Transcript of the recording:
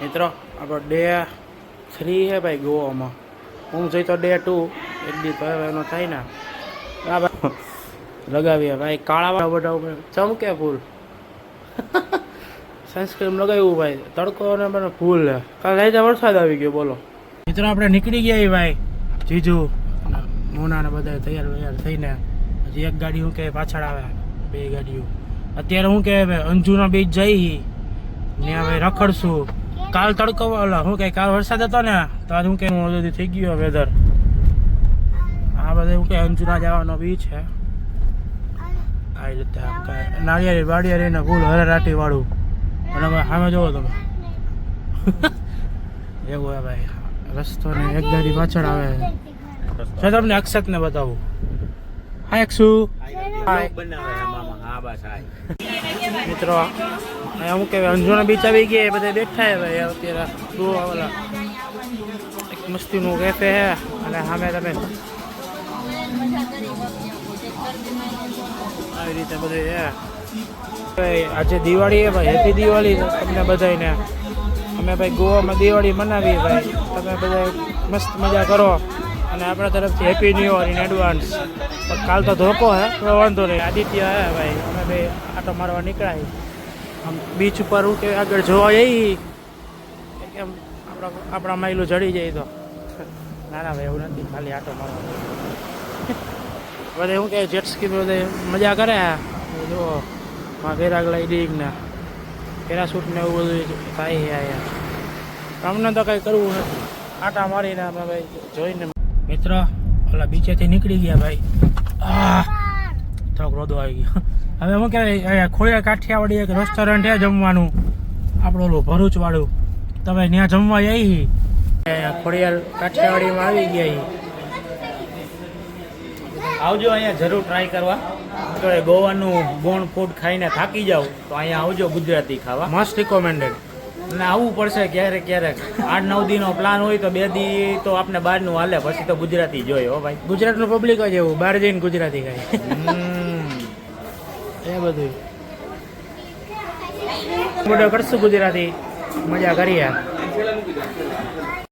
મિત્રો આપણો ડે 3 છે ભાઈ ગોવામાં. હું જઈ તો ડે 2 એક દી તો એનો થાય ને આ ભાઈ લગાવીએ ભાઈ કાળા બધા ઉપર ચમકે ફૂલ. સનસ્ક્રીન લગાવ્યું ભાઈ તડકો ને મને ફૂલ છે. કાલે રાતે વરસાદ આવી ગયો બોલો. મિત્રો આપણે નીકળી ગયા ભાઈ જીજુ મોના ને બધા તૈયાર થઈને. હજી એક ગાડી હું કે પાછળ આવે 2 ગાડીઓ. અત્યારે હું કે અંજુના બીચ જઈ ને હવે રખડશું. કાલ તડકો ઓલા શું કે કાલ વરસાદ હતો ને તો આજ હું કે ઓલરેડી થઈ ગયો વેધર. આ બધા હું કે અંજુના જવાનો બીચ છે. આ રીતે આમ કાંઈ નાળિયેરી વાડિયારી ને ફૂલ હરારાટી વાળું. અને સામે જોવો તમે એવું હે ભાઈ રસ્તો ને એક ગાડી પાછળ આવે. જો તમને અક્ષત ને બતાવું. હાય અક્ષુ. મિત્રો અમુક કે અંજુના બીચ આવી ગયા બધા બેઠા ભાઈ અત્યારે ગોવાવાળા એક મસ્તીનું કેફે છે અને સામે તમે આવી રીતે બધું છે. આજે દિવાળી છે ભાઈ હેપી દિવાળી તમને બધાને. અમે ભાઈ ગોવામાં દિવાળી મનાવીએ ભાઈ તમે બધા મસ્ત મજા કરો અને આપણા તરફથી happy new year in advance. પણ કાલ તો ધોકો હે તો વાંધો નહીં. આદિત્ય હે ભાઈ અમે ભાઈ આટો મારવા નીકળાય આમ બીચ ઉપર હું કે આગળ જોવા જઈ કેમ આપણા માઇલું જડી જાય તો ના ભાઈ એવું નથી ખાલી આટો મારવા. બધે શું કે જેટ સ્કી બધે મજા કરે જુઓ પેરાગ્લાઇડિંગ ને પેરાશૂટ ને એવું બધું થાય છે અહીંયા. અમને તો કંઈ કરવું નથી આટા મારીને અમે ભાઈ જોઈને. મિત્ર ઓલા બીચેથી નીકળી ગયા ભાઈ. થોડોક રોદો આવી ગયો. હવે શું કહેવાય ખોડિયાર કાઠિયાવાડી એક રેસ્ટોરન્ટ છે જમવાનું આપણું ઓલું ભરૂચ વાળું. તમે ત્યાં જમવા જઈ ખોડિયાર કાઠિયાવાડીમાં આવી ગયા. આવજો અહીંયા જરૂર ટ્રાય કરવા. તો ગોવાનું બોન ફૂડ ખાઈને થાકી જાવ તો અહીંયા આવજો ગુજરાતી ખાવા. મસ્ત રિકોમેન્ડેડ. અને આવવું પડશે ક્યારેક ક્યારેક. 8-9 દીનો પ્લાન હોય તો 2 દી તો આપણે બહારનું હાલે પછી તો ગુજરાતી જોઈએ હો ભાઈ. ગુજરાતનું પબ્લિક જ એવું બહાર જઈને ગુજરાતી ખાય એ બધું બધું કરશું ગુજરાતી મજા કરીએ.